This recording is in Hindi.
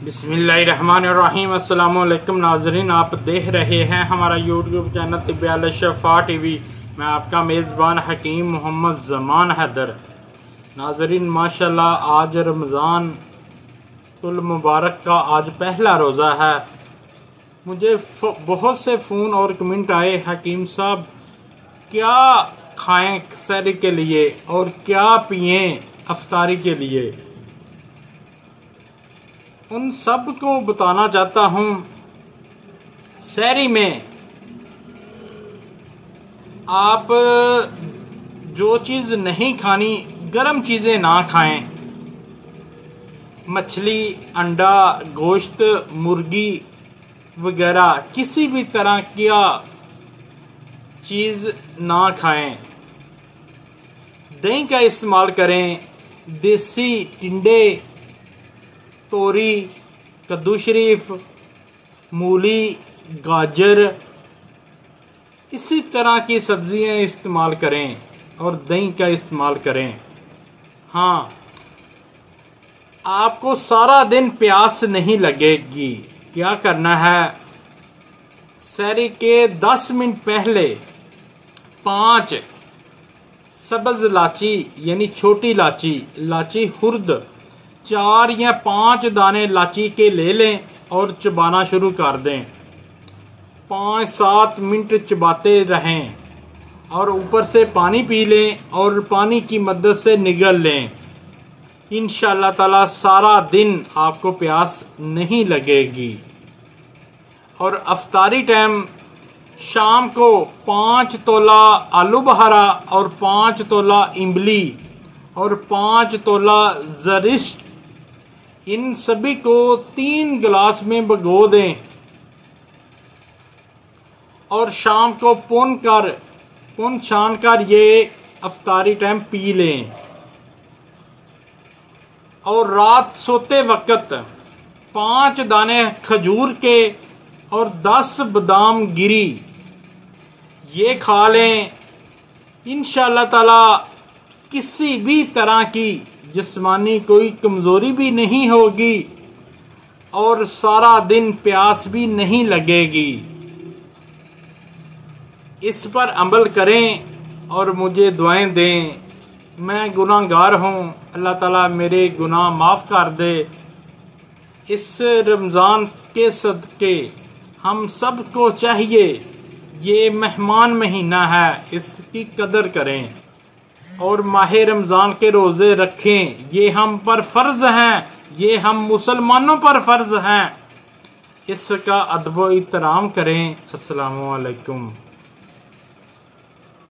बिस्मिल्लाहिर्रहमानिर्रहीम। अस्सलामुअलैकुम नाजरीन, आप देख रहे हैं हमारा यूट्यूब चैनल तिब्बे अल शफा टीवी। मैं आपका मेज़बान हकीम मोहम्मद ज़मान हैदर। नाजरीन माशाल्लाह आज रमज़ान उल मुबारक का आज पहला रोज़ा है। मुझे बहुत से फ़ोन और कमेंट आए, हकीम साहब क्या खाएं सहरी के लिए और क्या पिएं अफ्तारी के लिए। उन सब को बताना चाहता हूं, सहरी में आप जो चीज नहीं खानी, गर्म चीजें ना खाएं। मछली, अंडा, गोश्त, मुर्गी वगैरह किसी भी तरह की चीज ना खाएं। दही का इस्तेमाल करें। देसी टिंडे, तोरी, कद्दू शरीफ, मूली, गाजर, इसी तरह की सब्जियां इस्तेमाल करें और दही का इस्तेमाल करें। हाँ, आपको सारा दिन प्यास नहीं लगेगी। क्या करना है, सहरी के 10 मिनट पहले 5 सब्ज इलाची यानी छोटी इलाची हुर्द 4 या 5 दाने इलाची के ले लें और चबाना शुरू कर दें। 5-7 मिनट चबाते रहें और ऊपर से पानी पी लें और पानी की मदद से निगल लें। इंशाअल्लाह ताला सारा दिन आपको प्यास नहीं लगेगी। और अफ्तारी टाइम शाम को 5 तोला आलू बहारा और 5 तोला इमली और 5 तोला ज़रिश, इन सभी को 3 गिलास में भिगो दें और शाम को पुन छान कर ये अफ्तारी टाइम पी लें। और रात सोते वक्त 5 दाने खजूर के और 10 बादाम गिरी ये खा लें। इंशाअल्लाह ताला किसी भी तरह की जिस्मानी कोई कमजोरी भी नहीं होगी और सारा दिन प्यास भी नहीं लगेगी। इस पर अमल करें और मुझे दुआएं दें। मैं गुनाहगार हूँ, अल्लाह ताला मेरे गुनाह माफ कर दे। इस रमज़ान के सदके हम सबको चाहिए, ये मेहमान महीना है, इसकी कदर करें और माहे रमज़ान के रोज़े रखें। ये हम पर फर्ज हैं, ये हम मुसलमानों पर फर्ज हैं। इसका अदब व एहतराम करें। अस्सलामु अलैकुम।